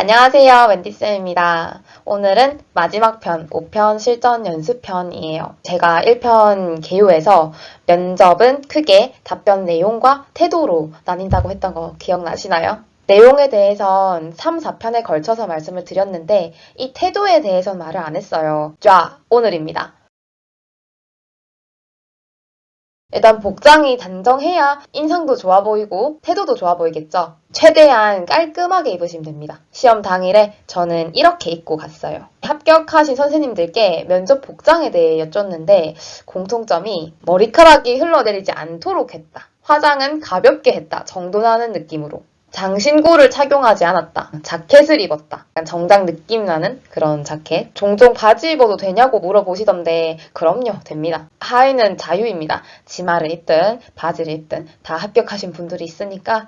안녕하세요. 웬디쌤입니다. 오늘은 마지막 편, 5편 실전 연습편이에요. 제가 1편 개요에서 면접은 크게 답변 내용과 태도로 나뉜다고 했던 거 기억나시나요? 내용에 대해선 3, 4편에 걸쳐서 말씀을 드렸는데 이 태도에 대해선 말을 안 했어요. 자, 오늘입니다. 일단 복장이 단정해야 인상도 좋아 보이고 태도도 좋아 보이겠죠? 최대한 깔끔하게 입으시면 됩니다. 시험 당일에 저는 이렇게 입고 갔어요. 합격하신 선생님들께 면접 복장에 대해 여쭸는데 공통점이 머리카락이 흘러내리지 않도록 했다. 화장은 가볍게 했다. 정도 나는 느낌으로. 장신구를 착용하지 않았다. 자켓을 입었다. 약간 정장 느낌 나는 그런 자켓. 종종 바지 입어도 되냐고 물어보시던데 그럼요, 됩니다. 하의는 자유입니다. 치마를 입든 바지를 입든 다 합격하신 분들이 있으니까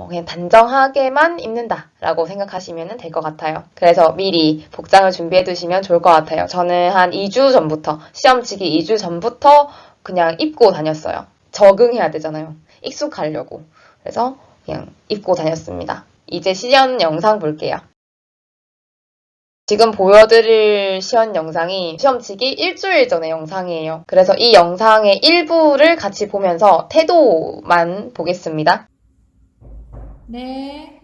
그냥 단정하게만 입는다라고 생각하시면 될 것 같아요. 그래서 미리 복장을 준비해 두시면 좋을 것 같아요. 저는 한 2주 전부터, 시험 치기 2주 전부터 그냥 입고 다녔어요. 적응해야 되잖아요. 익숙하려고. 그래서 그냥 입고 다녔습니다. 이제 시연 영상 볼게요. 지금 보여드릴 시연 영상이 시험 치기 일주일 전의 영상이에요. 그래서 이 영상의 일부를 같이 보면서 태도만 보겠습니다. 네.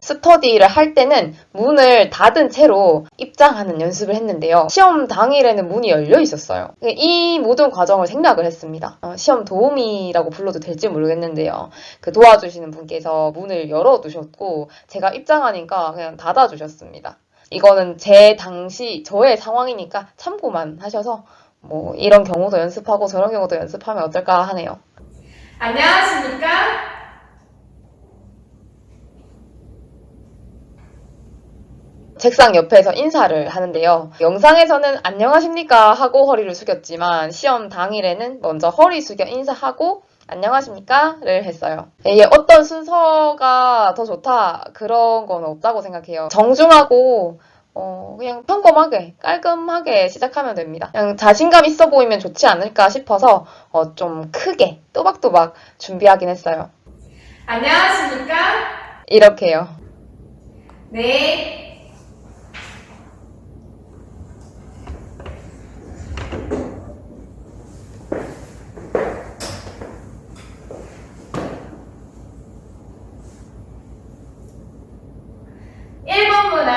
스터디를 할 때는 문을 닫은 채로 입장하는 연습을 했는데요. 시험 당일에는 문이 열려 있었어요. 이 모든 과정을 생략을 했습니다. 시험 도우미라고 불러도 될지 모르겠는데요. 그 도와주시는 분께서 문을 열어두셨고 제가 입장하니까 그냥 닫아주셨습니다. 이거는 제 당시 저의 상황이니까 참고만 하셔서 뭐 이런 경우도 연습하고 저런 경우도 연습하면 어떨까 하네요. 안녕하십니까? 책상 옆에서 인사를 하는데요. 영상에서는 안녕하십니까 하고 허리를 숙였지만 시험 당일에는 먼저 허리 숙여 인사하고 안녕하십니까를 했어요. 이게 어떤 순서가 더 좋다 그런 건 없다고 생각해요. 정중하고 그냥 평범하게 깔끔하게 시작하면 됩니다. 그냥 자신감 있어 보이면 좋지 않을까 싶어서 좀 크게 또박또박 준비하긴 했어요. 안녕하십니까? 이렇게요. 네. 1번 문항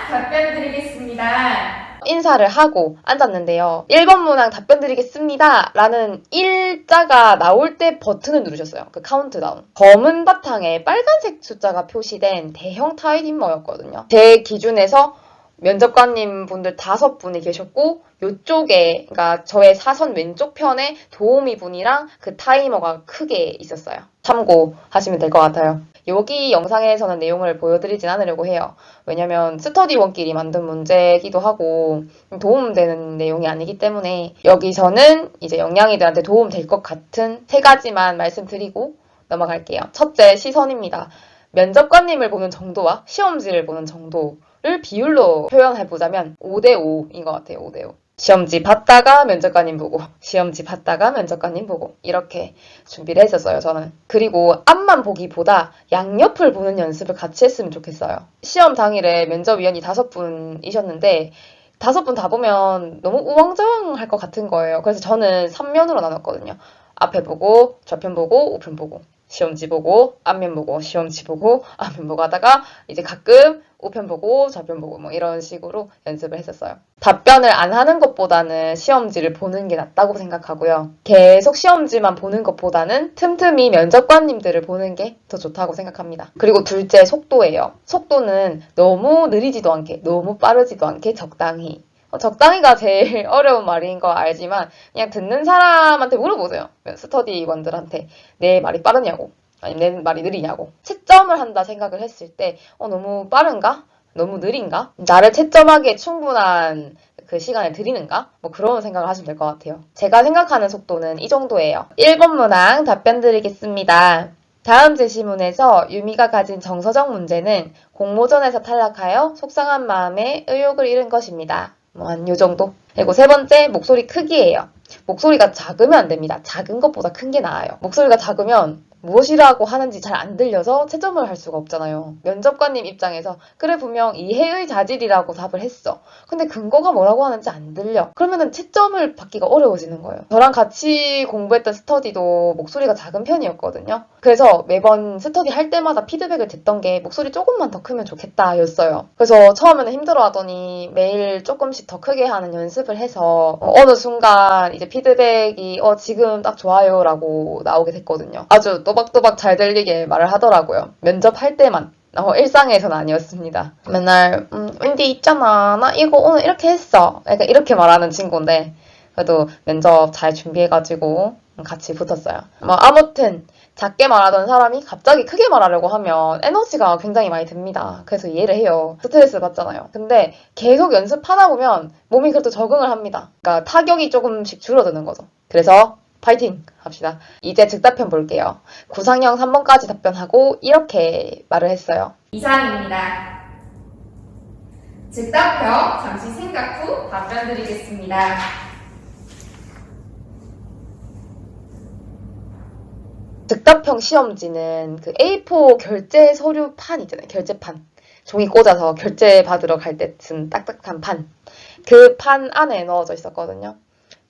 답변 드리겠습니다. 인사를 하고 앉았는데요. 1번 문항 답변 드리겠습니다. 라는 일자가 나올 때 버튼을 누르셨어요. 그 카운트다운. 검은 바탕에 빨간색 숫자가 표시된 대형 타입머였거든요. 제 기준에서 면접관님 분들 5분이 계셨고 요쪽에 그러니까 저의 사선 왼쪽 편에 도우미 분이랑 그 타이머가 크게 있었어요. 참고하시면 될 것 같아요. 여기 영상에서는 내용을 보여드리진 않으려고 해요. 왜냐면 스터디원끼리 만든 문제이기도 하고 도움되는 내용이 아니기 때문에 여기서는 이제 영양이들한테 도움될 것 같은 3가지만 말씀드리고 넘어갈게요. 첫째, 시선입니다. 면접관님을 보는 정도와 시험지를 보는 정도를 비율로 표현해보자면 5대5인 것 같아요. 5대5. 시험지 봤다가 면접관님 보고 시험지 봤다가 면접관님 보고 이렇게 준비를 했었어요. 저는. 그리고 앞만 보기보다 양옆을 보는 연습을 같이 했으면 좋겠어요. 시험 당일에 면접위원이 5분이셨는데 5분 다 보면 너무 우왕좌왕할 것 같은 거예요. 그래서 저는 3면으로 나눴거든요. 앞에 보고 좌편 보고 우편 보고 시험지 보고 앞면 보고 시험지 보고 앞면 보고 하다가 이제 가끔 우편 보고 좌편 보고 뭐 이런 식으로 연습을 했었어요. 답변을 안 하는 것보다는 시험지를 보는 게 낫다고 생각하고요. 계속 시험지만 보는 것보다는 틈틈이 면접관님들을 보는 게 더 좋다고 생각합니다. 그리고 둘째, 속도예요. 속도는 너무 느리지도 않게 너무 빠르지도 않게 적당히. 적당히가 제일 어려운 말인 거 알지만 그냥 듣는 사람한테 물어보세요. 스터디원들한테 내 말이 빠르냐고 아니면 내 말이 느리냐고. 채점을 한다 생각을 했을 때 너무 빠른가? 너무 느린가? 나를 채점하기에 충분한 그 시간을 드리는가? 뭐 그런 생각을 하시면 될 것 같아요. 제가 생각하는 속도는 이 정도예요. 1번 문항 답변 드리겠습니다. 다음 제시문에서 유미가 가진 정서적 문제는 공모전에서 탈락하여 속상한 마음에 의욕을 잃은 것입니다. 뭐 한 요 정도. 그리고 세 번째, 목소리 크기예요. 목소리가 작으면 안 됩니다. 작은 것보다 큰 게 나아요. 목소리가 작으면 무엇이라고 하는지 잘 안 들려서 채점을 할 수가 없잖아요. 면접관님 입장에서 그래 분명 이해의 자질이라고 답을 했어. 근데 근거가 뭐라고 하는지 안 들려. 그러면은 채점을 받기가 어려워지는 거예요. 저랑 같이 공부했던 스터디도 목소리가 작은 편이었거든요. 그래서 매번 스터디 할 때마다 피드백을 듣던 게 목소리 조금만 더 크면 좋겠다 였어요. 그래서 처음에는 힘들어 하더니 매일 조금씩 더 크게 하는 연습을 해서 어느 순간 이제 피드백이 지금 딱 좋아요 라고 나오게 됐거든요. 아주 또박또박 잘 들리게 말을 하더라고요. 면접할 때만. 일상에서는 아니었습니다. 맨날 윈디 있잖아. 나 이거 오늘 이렇게 했어. 약간 이렇게 말하는 친구인데 그래도 면접 잘 준비해가지고 같이 붙었어요. 아무튼 작게 말하던 사람이 갑자기 크게 말하려고 하면 에너지가 굉장히 많이 듭니다. 그래서 이해를 해요. 스트레스 받잖아요. 근데 계속 연습하다 보면 몸이 그래도 적응을 합니다. 그러니까 타격이 조금씩 줄어드는 거죠. 그래서 파이팅 합시다. 이제 즉답편 볼게요. 구상형 3번까지 답변하고 이렇게 말을 했어요. 이상입니다. 즉답형 잠시 생각 후 답변 드리겠습니다. 즉답형 시험지는 그 A4 결제 서류판 있잖아요. 결제판. 종이 꽂아서 결제 받으러 갈 때 쓴 딱딱한 판. 그 판 안에 넣어져 있었거든요.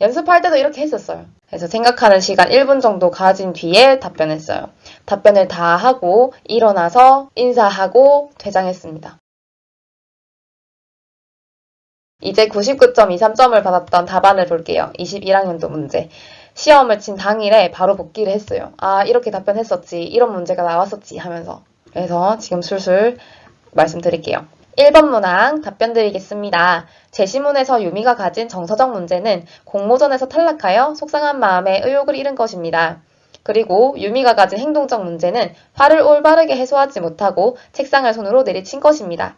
연습할 때도 이렇게 했었어요. 그래서 생각하는 시간 1분 정도 가진 뒤에 답변했어요. 답변을 다 하고 일어나서 인사하고 퇴장했습니다. 이제 99.23점을 받았던 답안을 볼게요. 21학년도 문제. 시험을 친 당일에 바로 복기를 했어요. 아, 이렇게 답변했었지. 이런 문제가 나왔었지 하면서. 그래서 지금 술술 말씀드릴게요. 1번 문항 답변 드리겠습니다. 제시문에서 유미가 가진 정서적 문제는 공모전에서 탈락하여 속상한 마음에 의욕을 잃은 것입니다. 그리고 유미가 가진 행동적 문제는 화를 올바르게 해소하지 못하고 책상을 손으로 내리친 것입니다.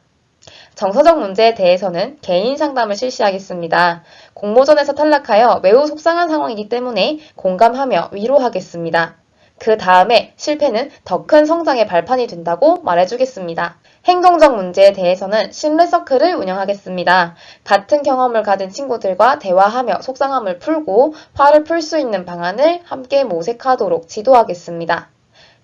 정서적 문제에 대해서는 개인 상담을 실시하겠습니다. 공모전에서 탈락하여 매우 속상한 상황이기 때문에 공감하며 위로하겠습니다. 그 다음에 실패는 더 큰 성장의 발판이 된다고 말해주겠습니다. 행동적 문제에 대해서는 심리서클을 운영하겠습니다. 같은 경험을 가진 친구들과 대화하며 속상함을 풀고 화를 풀 수 있는 방안을 함께 모색하도록 지도하겠습니다.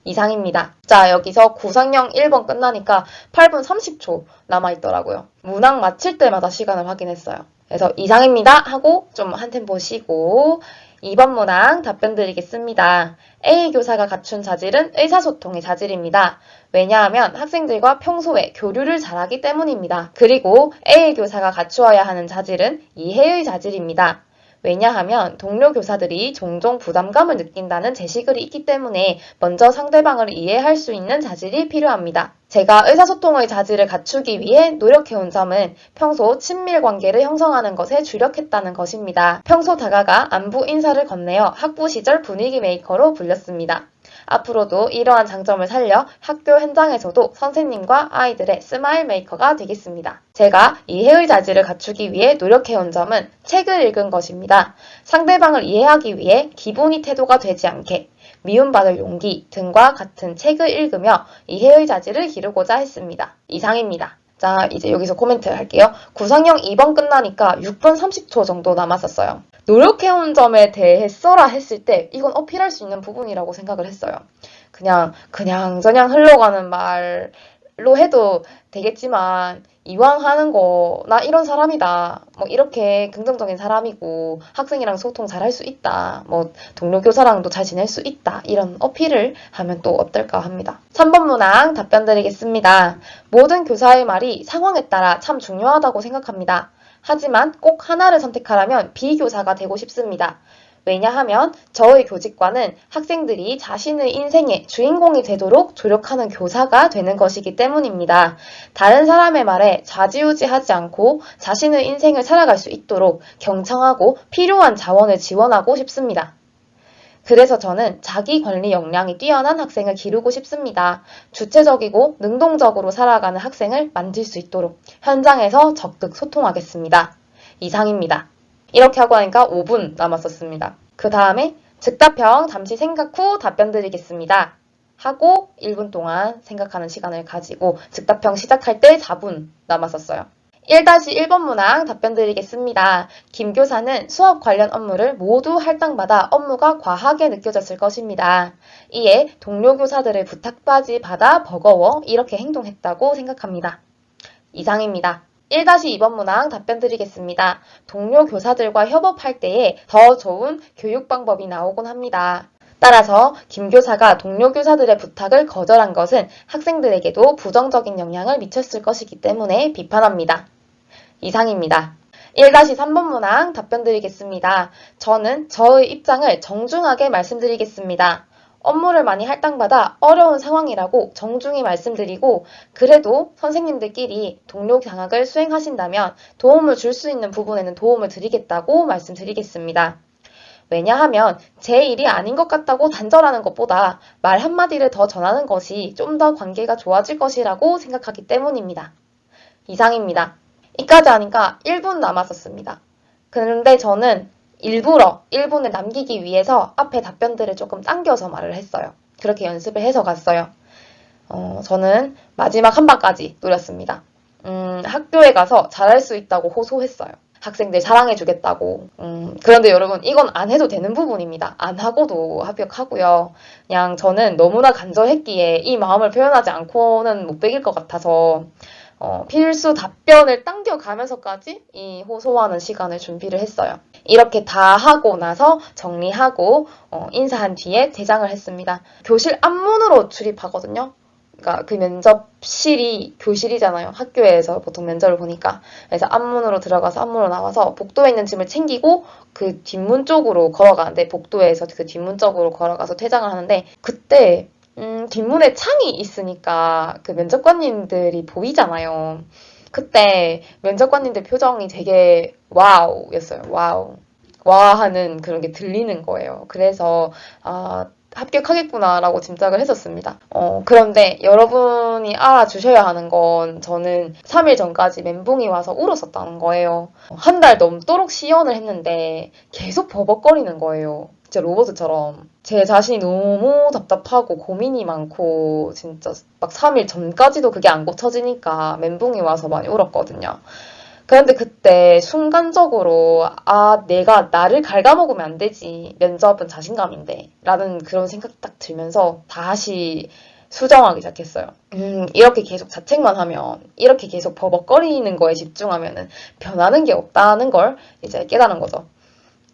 이상입니다. 자, 여기서 구상형 1번 끝나니까 8분 30초 남아있더라고요. 문항 마칠 때마다 시간을 확인했어요. 그래서 이상입니다 하고 좀 한 템포 쉬고 2번 문항 답변 드리겠습니다. A 교사가 갖춘 자질은 의사소통의 자질입니다. 왜냐하면 학생들과 평소에 교류를 잘하기 때문입니다. 그리고 A 교사가 갖추어야 하는 자질은 이해의 자질입니다. 왜냐하면 동료 교사들이 종종 부담감을 느낀다는 제시글이 있기 때문에 먼저 상대방을 이해할 수 있는 자질이 필요합니다. 제가 의사소통의 자질을 갖추기 위해 노력해온 점은 평소 친밀 관계를 형성하는 것에 주력했다는 것입니다. 평소 다가가 안부 인사를 건네어 학부 시절 분위기 메이커로 불렸습니다. 앞으로도 이러한 장점을 살려 학교 현장에서도 선생님과 아이들의 스마일 메이커가 되겠습니다. 제가 이해의 자질을 갖추기 위해 노력해온 점은 책을 읽은 것입니다. 상대방을 이해하기 위해 기본이 태도가 되지 않게 미움받을 용기 등과 같은 책을 읽으며 이해의 자질을 기르고자 했습니다. 이상입니다. 자, 이제 여기서 코멘트 할게요. 구상형 2번 끝나니까 6분 30초 정도 남았었어요. 노력해온 점에 대해 써라 했을 때 이건 어필할 수 있는 부분이라고 생각을 했어요. 그냥 흘러가는 말로 해도 되겠지만 이왕 하는 거 나 이런 사람이다. 뭐 이렇게 긍정적인 사람이고 학생이랑 소통 잘 할 수 있다. 뭐 동료 교사랑도 잘 지낼 수 있다. 이런 어필을 하면 또 어떨까 합니다. 3번 문항 답변 드리겠습니다. 모든 교사의 말이 상황에 따라 참 중요하다고 생각합니다. 하지만 꼭 하나를 선택하라면 B교사가 되고 싶습니다. 왜냐하면 저의 교직과는 학생들이 자신의 인생의 주인공이 되도록 조력하는 교사가 되는 것이기 때문입니다. 다른 사람의 말에 좌지우지하지 않고 자신의 인생을 살아갈 수 있도록 경청하고 필요한 자원을 지원하고 싶습니다. 그래서 저는 자기 관리 역량이 뛰어난 학생을 기르고 싶습니다. 주체적이고 능동적으로 살아가는 학생을 만들 수 있도록 현장에서 적극 소통하겠습니다. 이상입니다. 이렇게 하고 하니까 5분 남았었습니다. 그 다음에 즉답형 잠시 생각 후 답변 드리겠습니다. 하고 1분 동안 생각하는 시간을 가지고 즉답형 시작할 때 4분 남았었어요. 1-1번 문항 답변 드리겠습니다. 김 교사는 수업 관련 업무를 모두 할당받아 업무가 과하게 느껴졌을 것입니다. 이에 동료 교사들의 부탁까지 받아 버거워 이렇게 행동했다고 생각합니다. 이상입니다. 1-2번 문항 답변 드리겠습니다. 동료 교사들과 협업할 때에 더 좋은 교육 방법이 나오곤 합니다. 따라서 김 교사가 동료 교사들의 부탁을 거절한 것은 학생들에게도 부정적인 영향을 미쳤을 것이기 때문에 비판합니다. 이상입니다. 1-3번 문항 답변 드리겠습니다. 저는 저의 입장을 정중하게 말씀드리겠습니다. 업무를 많이 할당받아 어려운 상황이라고 정중히 말씀드리고 그래도 선생님들끼리 동료 장학을 수행하신다면 도움을 줄 수 있는 부분에는 도움을 드리겠다고 말씀드리겠습니다. 왜냐하면 제 일이 아닌 것 같다고 단절하는 것보다 말 한마디를 더 전하는 것이 좀 더 관계가 좋아질 것이라고 생각하기 때문입니다. 이상입니다. 이까지 하니까 1분 남았었습니다. 그런데 저는 일부러 1분을 남기기 위해서 앞에 답변들을 조금 당겨서 말을 했어요. 그렇게 연습을 해서 갔어요. 저는 마지막 한 방까지 노렸습니다. 학교에 가서 잘할 수 있다고 호소했어요. 학생들 사랑해주겠다고. 그런데 여러분, 이건 안 해도 되는 부분입니다. 안 하고도 합격하고요. 그냥 저는 너무나 간절했기에 이 마음을 표현하지 않고는 못 베길 것 같아서 필수 답변을 당겨가면서까지 이 호소하는 시간을 준비를 했어요. 이렇게 다 하고 나서 정리하고 인사한 뒤에 퇴장을 했습니다. 교실 앞문으로 출입하거든요. 그러니까 그 면접실이 교실이잖아요. 학교에서 보통 면접을 보니까. 그래서 앞문으로 들어가서 앞문으로 나와서 복도에 있는 짐을 챙기고 그 뒷문 쪽으로 걸어가는데 복도에서 그 뒷문 쪽으로 걸어가서 퇴장을 하는데 그때 뒷문에 창이 있으니까 그 면접관님들이 보이잖아요. 그때 면접관님들 표정이 되게 와우였어요. 와우. 와 하는 그런 게 들리는 거예요. 그래서 합격하겠구나라고 짐작을 했었습니다. 그런데 여러분이 알아주셔야 하는 건 저는 3일 전까지 멘붕이 와서 울었었다는 거예요. 한 달 넘도록 시연을 했는데 계속 버벅거리는 거예요. 진짜 로봇처럼. 제 자신이 너무 답답하고 고민이 많고 진짜 막 3일 전까지도 그게 안 고쳐지니까 멘붕이 와서 많이 울었거든요. 그런데 그때 순간적으로 내가 나를 갉아먹으면 안 되지. 면접은 자신감인데 라는 그런 생각이 딱 들면서 다시 수정하기 시작했어요. 이렇게 계속 자책만 하면 이렇게 계속 버벅거리는 거에 집중하면은 변하는 게 없다는 걸 이제 깨달은 거죠.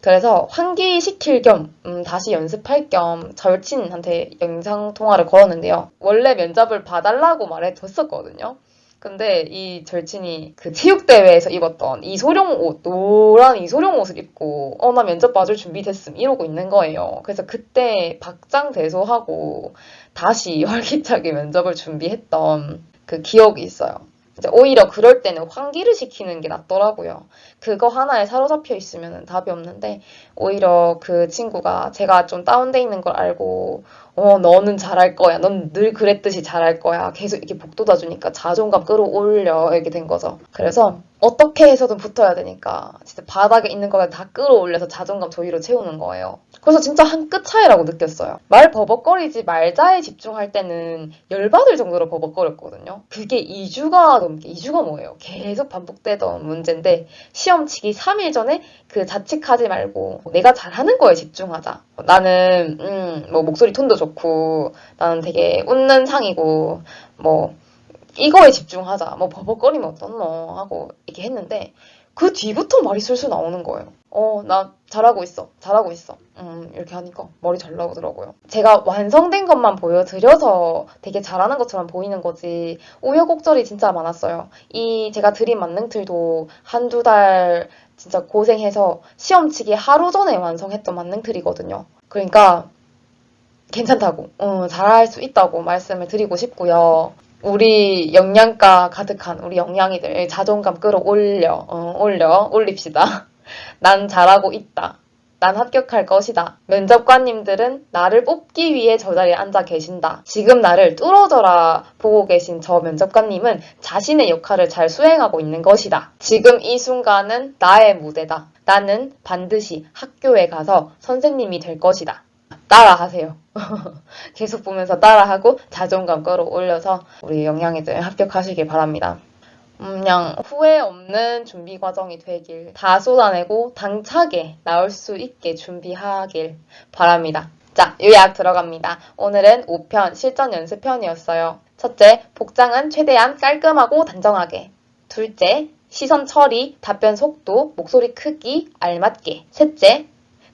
그래서 환기시킬 겸 다시 연습할 겸 절친한테 영상통화를 걸었는데요. 원래 면접을 봐달라고 말해뒀었거든요. 근데 이 절친이 그 체육대회에서 입었던 이소룡 옷, 노란 이소룡 옷을 입고 나 면접 봐줄 준비 됐음 이러고 있는 거예요. 그래서 그때 박장대소하고 다시 활기차게 면접을 준비했던 그 기억이 있어요. 이제 오히려 그럴 때는 환기를 시키는 게 낫더라고요. 그거 하나에 사로잡혀 있으면 답이 없는데 오히려 그 친구가 제가 좀 다운돼 있는 걸 알고 너는 잘할 거야. 넌 늘 그랬듯이 잘할 거야. 계속 이렇게 복돋아 주니까 자존감 끌어올려 이렇게 된 거죠. 그래서 어떻게 해서든 붙어야 되니까 진짜 바닥에 있는 거를 다 끌어올려서 자존감 저위로 채우는 거예요. 그래서 진짜 한 끗 차이라고 느꼈어요. 말 버벅거리지 말자에 집중할 때는 열받을 정도로 버벅거렸거든요. 그게 2주가 뭐예요? 계속 반복되던 문제인데 시험 치기 3일 전에 그 자책하지 말고 내가 잘하는 거에 집중하자. 나는 뭐 목소리 톤도 좋고 나는 되게 웃는 상이고 뭐 이거에 집중하자. 뭐 버벅거리면 어떻노 하고 이렇게 했는데 그 뒤부터 말이 술술 나오는 거예요. 나 잘하고 있어. 잘하고 있어. 이렇게 하니까 말이 잘 나오더라고요. 제가 완성된 것만 보여드려서 되게 잘하는 것처럼 보이는 거지 우여곡절이 진짜 많았어요. 제가 드린 만능틀도 한두 달 진짜 고생해서 시험 치기 하루 전에 완성했던 만능틀이거든요. 그러니까 괜찮다고, 잘할 수 있다고 말씀을 드리고 싶고요. 우리 영양가 가득한 우리 영양이들 자존감 올립시다. 난 잘하고 있다. 난 합격할 것이다. 면접관님들은 나를 뽑기 위해 저 자리에 앉아 계신다. 지금 나를 뚫어져라 보고 계신 저 면접관님은 자신의 역할을 잘 수행하고 있는 것이다. 지금 이 순간은 나의 무대다. 나는 반드시 학교에 가서 선생님이 될 것이다. 따라하세요. 계속 보면서 따라하고 자존감 끌어올려서 우리 영양이들 합격하시길 바랍니다. 그냥 후회 없는 준비 과정이 되길, 다 쏟아내고 당차게 나올 수 있게 준비하길 바랍니다. 자, 요약 들어갑니다. 오늘은 5편 실전 연습편이었어요. 첫째, 복장은 최대한 깔끔하고 단정하게. 둘째, 시선 처리, 답변 속도, 목소리 크기 알맞게. 셋째,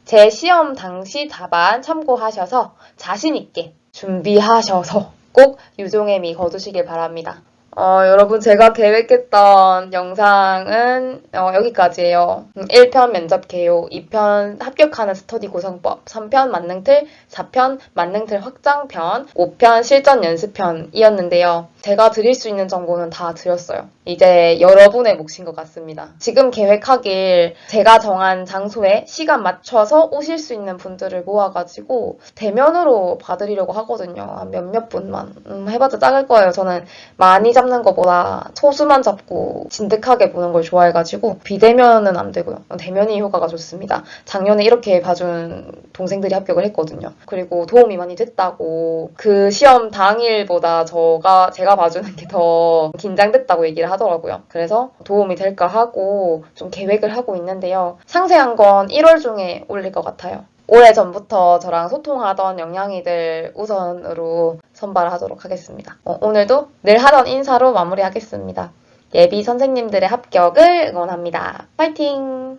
제 시험 당시 답안 참고하셔서 자신있게 준비하셔서 꼭 유종의미 거두시길 바랍니다. 여러분 제가 계획했던 영상은 여기까지예요. 1편 면접 개요, 2편 합격하는 스터디 구성법, 3편 만능틀, 4편 만능틀 확장편, 5편 실전 연습편이었는데요. 제가 드릴 수 있는 정보는 다 드렸어요. 이제 여러분의 몫인 것 같습니다. 지금 계획하길 제가 정한 장소에 시간 맞춰서 오실 수 있는 분들을 모아가지고 대면으로 봐드리려고 하거든요. 한 몇몇 분만. 해봤자 작을 거예요. 저는 많이 잡는 것보다 소수만 잡고 진득하게 보는 걸 좋아해가지고 비대면은 안 되고요. 대면이 효과가 좋습니다. 작년에 이렇게 봐준 동생들이 합격을 했거든요. 그리고 도움이 많이 됐다고, 그 시험 당일보다 제가 봐주는 게 더 긴장됐다고 얘기를 하더라고요. 그래서 도움이 될까 하고 좀 계획을 하고 있는데요. 상세한 건 1월 중에 올릴 것 같아요. 오래전부터 저랑 소통하던 영양이들 우선으로 선발하도록 하겠습니다. 오늘도 늘 하던 인사로 마무리하겠습니다. 예비 선생님들의 합격을 응원합니다. 파이팅!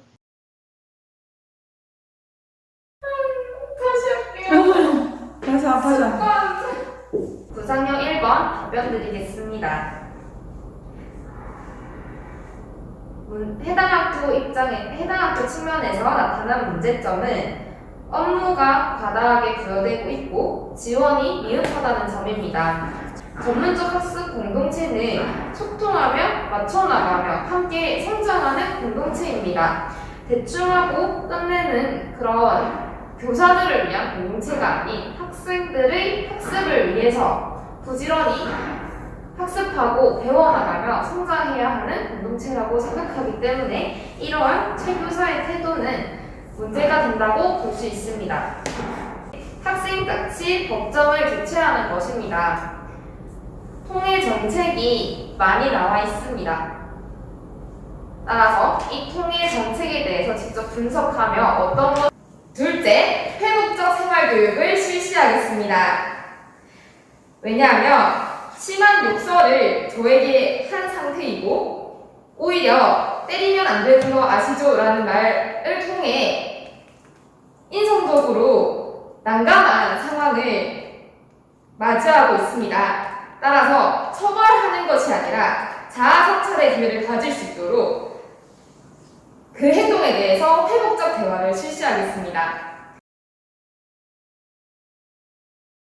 다시 할게요. 다시. 구상형 1번 답변 드리겠습니다. 해당 학교 측면에서 나타난 문제점은 업무가 과다하게 부여되고 있고 지원이 미흡하다는 점입니다. 전문적 학습 공동체는 소통하며 맞춰나가며 함께 성장하는 공동체입니다. 대충하고 끝내는 그런 교사들을 위한 공동체가 아닌 학생들의 학습을 위해서 부지런히 학습하고 배워나가며 성장해야 하는 공동체라고 생각하기 때문에 이러한 최 교사의 태도는 문제가 된다고 볼 수 있습니다. 학생같이 법정을 개최하는 것입니다. 통일 정책이 많이 나와 있습니다. 따라서 이 통일 정책에 대해서 직접 분석하며 어떤 것. 둘째, 회복적 생활교육을 실시하겠습니다. 왜냐하면 심한 욕설을 저에게 한 상태이고 오히려 때리면 안 되는 거 아시죠? 라는 말을 통해 인성적으로 난감한 상황을 맞이하고 있습니다. 따라서 처벌하는 것이 아니라 자아 성찰의 기회를 가질 수 있도록 그 행동에 대해서 회복적 대화를 실시하겠습니다.